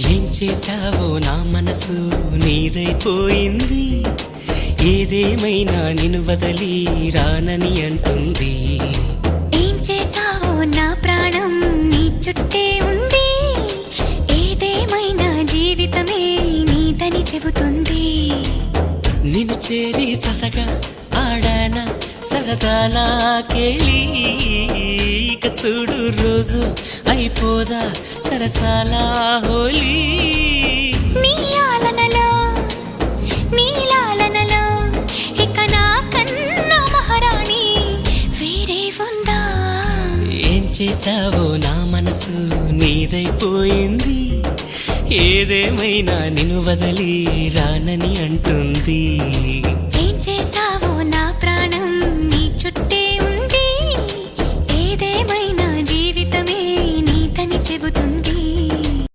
ఏం చేశావో నా మనసు నీదైపోయింది, ఏదేమైనా నిన్ను వదలి రానని అంటుంది. ఏం చేశావో నా ప్రాణం నీ చుట్టే ఉంది, ఏదేమైనా జీవితమే నీదని చెబుతుంది. నిన్ను చేరి చతగా ఆడానా సరదాలా కేళి, ఇక చూడు రోజు అయిపోదా సరసాలా హోలీ. నీ ఆలనలో నీ లాలనలో ఇక నా కన్నా మహారాణి వేరే ఉందా? ఏం చేశావో నా మనసు నీదైపోయింది, ఏదేమైనా నిన్ను వదలి రానని అంటుంది. ఏం చేశావో నా ప్రాణం నీ చుట్టే ఉంది, ఏదేమైనా జీవితమే నీదని చెబుతుంది.